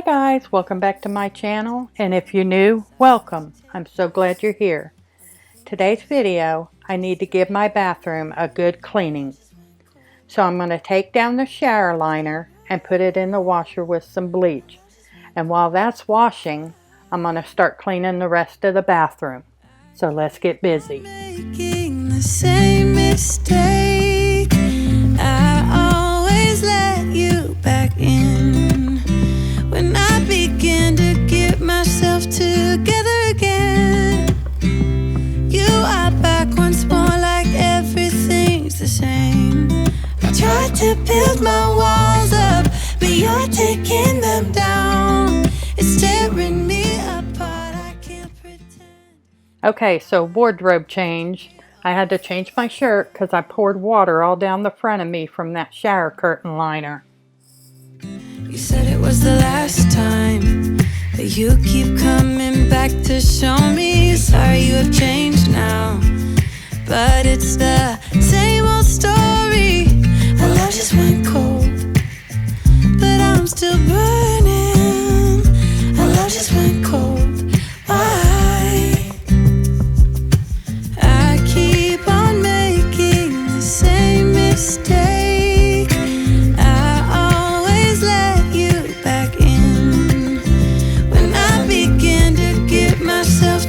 guys, welcome back to my channel, and if you're new, welcome. I'm so glad you're here. Today's video, I need to give my bathroom a good cleaning. So I'm going to take down the shower liner and put it in the washer with some bleach. And while that's washing, I'm going to start cleaning the rest of the bathroom. So let's get busy. Making the same mistake. I always let you back in. When I begin to get myself together again, you are back once more like everything's the same. I tried to build my walls up, but you're taking them down. It's tearing me apart, I can't pretend. Okay, so wardrobe change. I had to change my shirt because I poured water all down the front of me from that shower curtain liner. You said it was the last time, but you keep coming back to show me. Sorry you have changed now, but it's the same old story. Our love just went cold, but I'm still burning. Our love just went cold. Why? I keep on making the same mistake.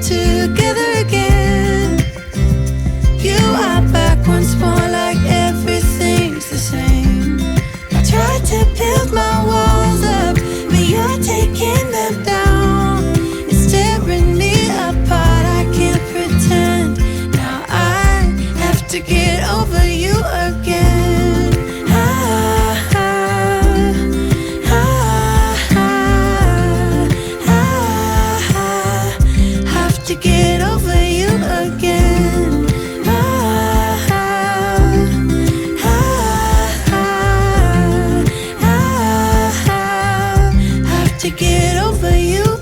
Together again, you are back once more like everything's the same. I tried to build my walls up, but you're taking them down. It's tearing me apart, I can't pretend. Now I have to get over you again. To get over you again. Have to get over you.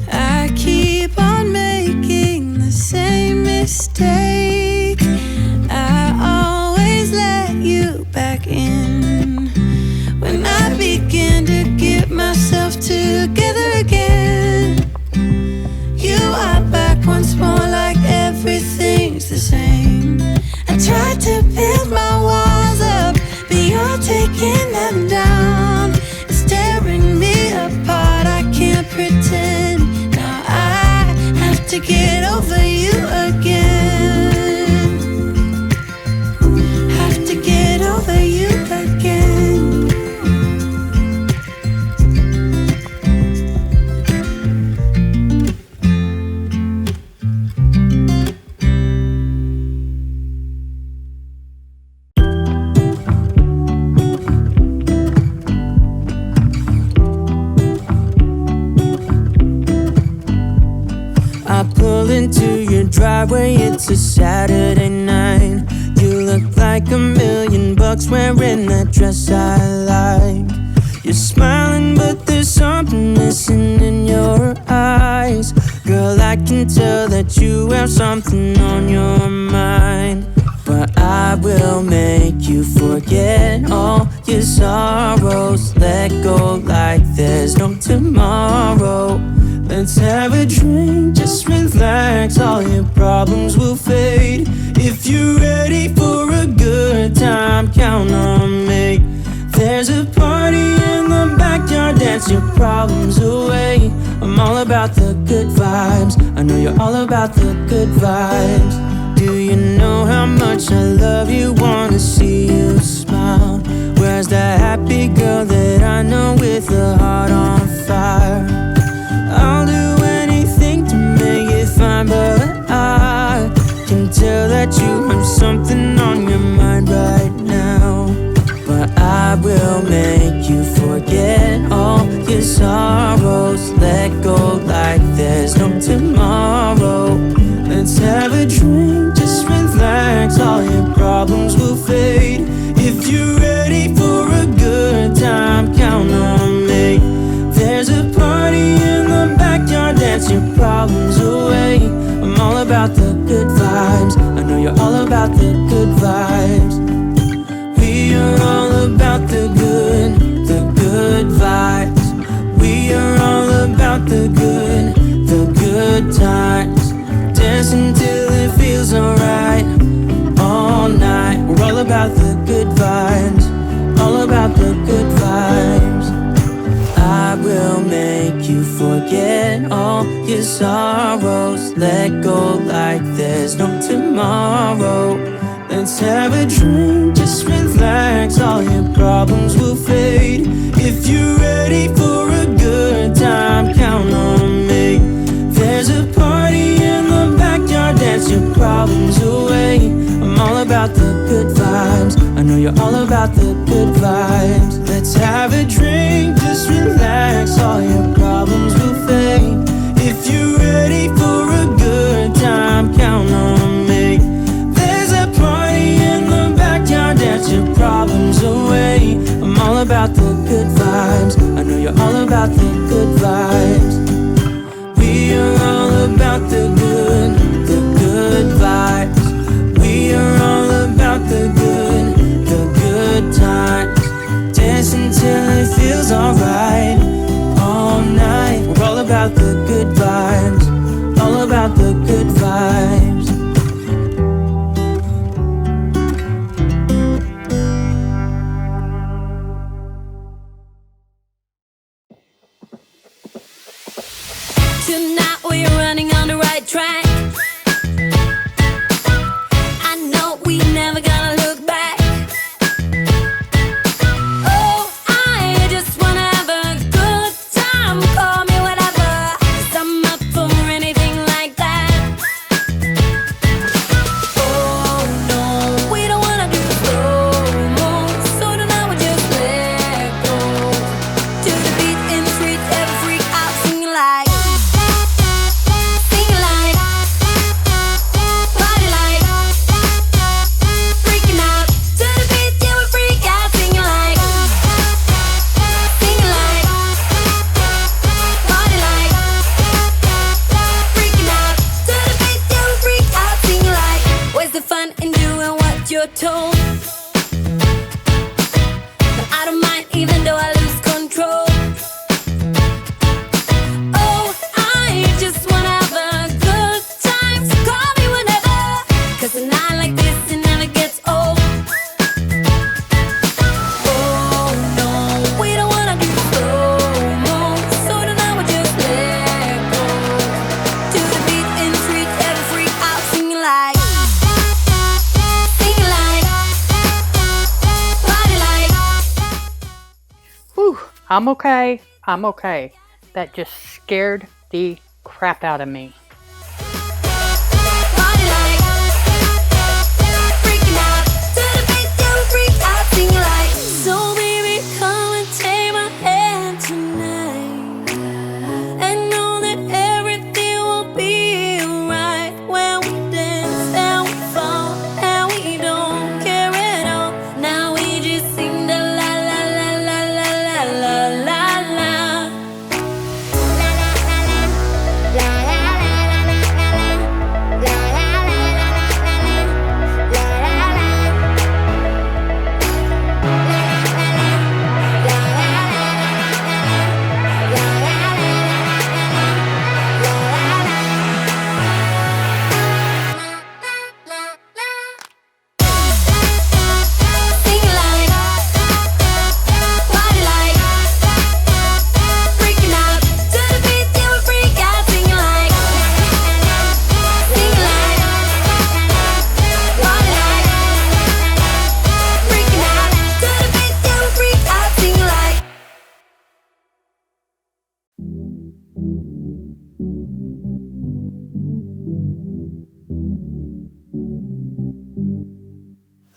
I keep on making the same mistake. I always let you back in. When I begin to get myself together again, you are back once more like everything's the same. I tried to build my walls up, but you're taking them down. It's tearing me apart, I can't pretend. Now I have to get over you again. Have to get over you again. I pull into your driveway, it's a Saturday night. You look like $1,000,000 wearing that dress I like. You're smiling, but there's something missing in your eyes. Girl, I can tell that you have something on your mind. But I will make you forget all your sorrows. Let go like there's no tomorrow. Let's have a drink, just relax, all your problems will fade. If you're ready for a good time, count on me. There's a party in the backyard, dance your problems away. I'm all about the good vibes, I know you're all about the good vibes. Do you know how much I love you, wanna see you smile? Where's that happy girl that I know with a heart on fire? I'll do anything to make it fine, but I can tell that you have something on your mind right now. But I will make you forget all your sorrows. Let go like there's no tomorrow. Let's have a drink, just relax, all your problems will fade. If you're ready for a good time, count on me. There's a party in the backyard, dance your problems away. I'm all about the good vibes, I know you're all about the good vibes. We are all about the good vibes. We are all Forget all your sorrows, let go like there's no tomorrow. Let's have a drink, just relax, all your problems will fade. If you're ready for a good time, count on me. There's a party in the backyard, dance your problems away. I'm all about the good vibes, I know you're all about the good vibes. Let's have a drink, just relax, all your problems will fade. If you're ready for a good time, count on me. There's a party in the backyard, dance your problems away. I'm all about the good vibes, I know you're all about the good vibes. We are all about the good vibes. We are all about the good times. Dance until it feels alright, all night. We're all about the good vibes, all about the good vibes. Tonight we're running on the right track. I know we never gonna look back. Oh, I just wanna have a good time. Call me whatever, 'cause I'm up for anything like that. Oh no, we don't wanna do slow-mo, so tonight we just let go. To the beat in the street, every freak out singing like. You're told, but I don't mind even though I lose control. Oh, I just wanna have a good time, so call me whenever, 'cause a night like this, it never gets old. Oh no, we don't wanna do slow-mo, so tonight we just let go. To the beat in the street, every freak out singing like. Whew, I'm okay. I'm okay. That just scared the crap out of me. So baby, come and take my hand tonight, and know that everything will be alright. When we dance and we fall and we don't care at all. Now we just sing the la la la la la la la la la.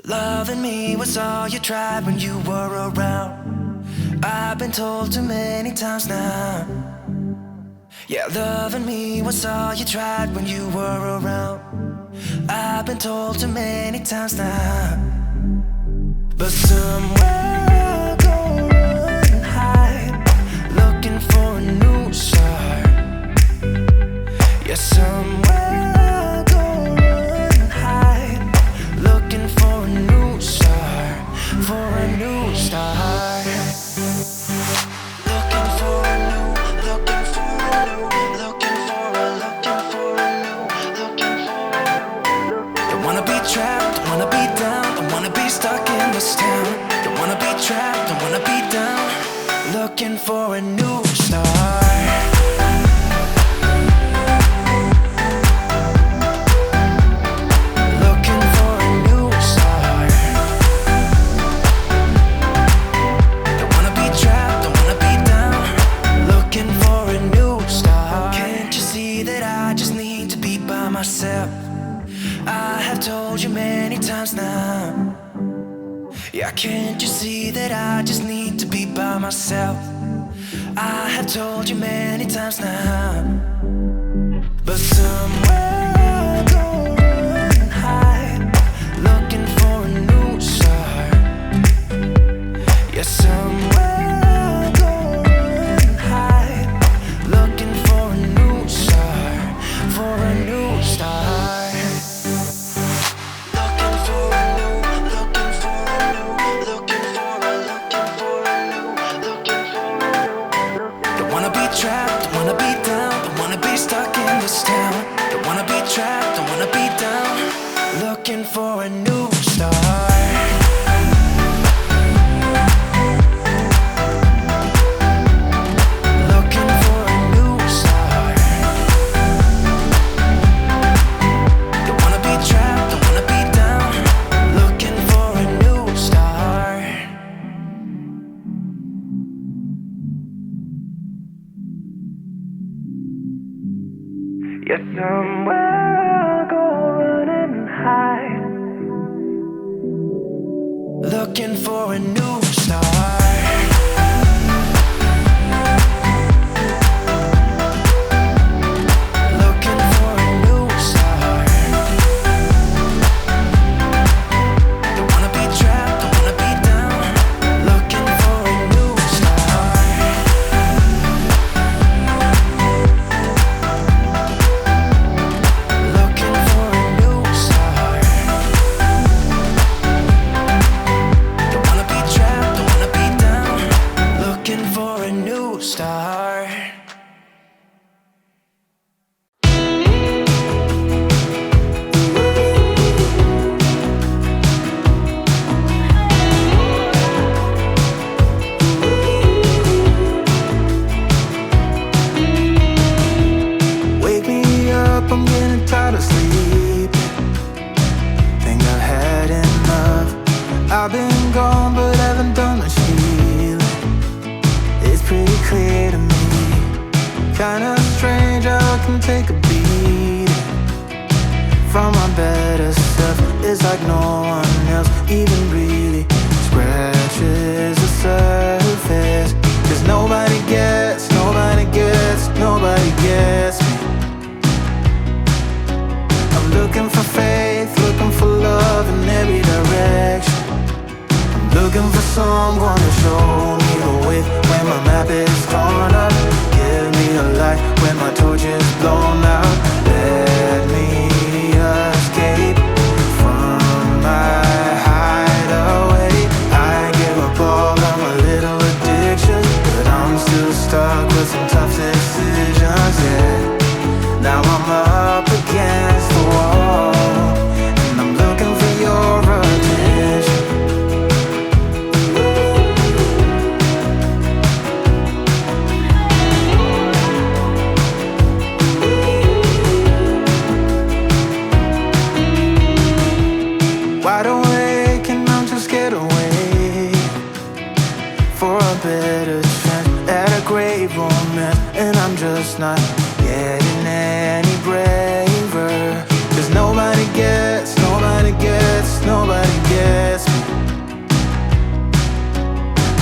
Loving me was all you tried when you were around. I've been told too many times now. Yeah, loving me was all you tried when you were around. I've been told too many times now. But somewhere I'll go and hide, looking for a new start. Yeah, somewhere I'll go and hide, looking for a new start, for a new start. Looking for a new, looking for a new, looking for a new, looking for a new. Don't wanna be trapped, don't wanna be down, don't wanna be stuck in this town. Don't wanna be trapped, don't wanna be down, looking for a new start. told you many times now. Yeah, can't you see that I just need to be by myself? I have told you many times now. But somewhere I go and hide, looking for a new start. Yeah, somewhere I go and hide, looking for a new start, for a new start. Trapped, don't wanna be down, don't wanna be stuck in this town. Don't wanna be trapped, don't wanna be down, looking for a new start. Looking for a new start. Don't wanna be trapped, don't wanna be down, looking for a new start. Yeah, somewhere I'll go running and hide, looking for a new start. Looking for a new start. Don't wanna be trapped, don't wanna be down, looking for a new start. Looking for a new start. Don't wanna be trapped, don't wanna be down, looking for a new start. Wake me up, I'm getting tired of sleeping. Think I've had enough. I've been gone, but haven't done much healing. It's pretty clear to me. Kinda strange how I can take a beating from my better self. It's like no one else even really scratches the surface. 'Cause nobody gets, nobody gets, nobody gets me. I'm looking for faith, looking for love in every direction. I'm looking for someone to show me the way when my map is torn up. Give me a light when my torch is blown out. Let me escape from my hideaway. I give up all of my little addictions, but I'm still stuck with some tough decisions, yeah. Now I'm up against the wall, and I'm looking for your attention. Wide awake and I'm just scared away for a better chance at a great romance, and I'm just not getting any braver. 'Cause nobody gets, nobody gets, nobody gets me.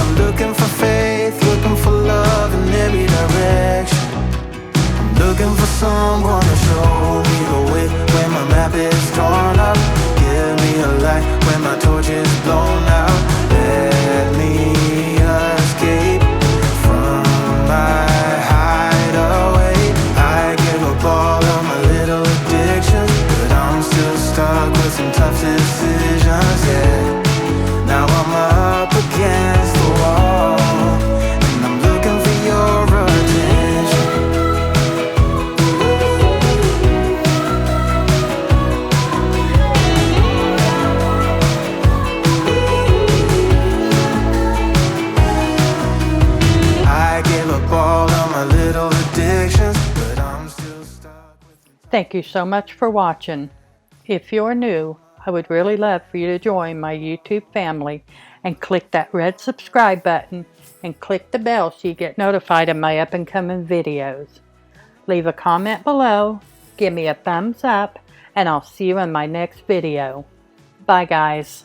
I'm looking for faith, looking for love in every direction. I'm looking for someone to show me the way when my map is torn up. Give me a light when my torch is blown out. Let me escape from my hideaway. I give up all of my little addictions, but I'm still stuck with some tough decisions, yeah. Now I'm up against the wall, and I'm looking for your attention. Thank you so much for watching. If you're new, I would really love for you to join my YouTube family and click that red subscribe button and click the bell so you get notified of my up and coming videos. Leave a comment below, give me a thumbs up, and I'll see you in my next video. Bye guys.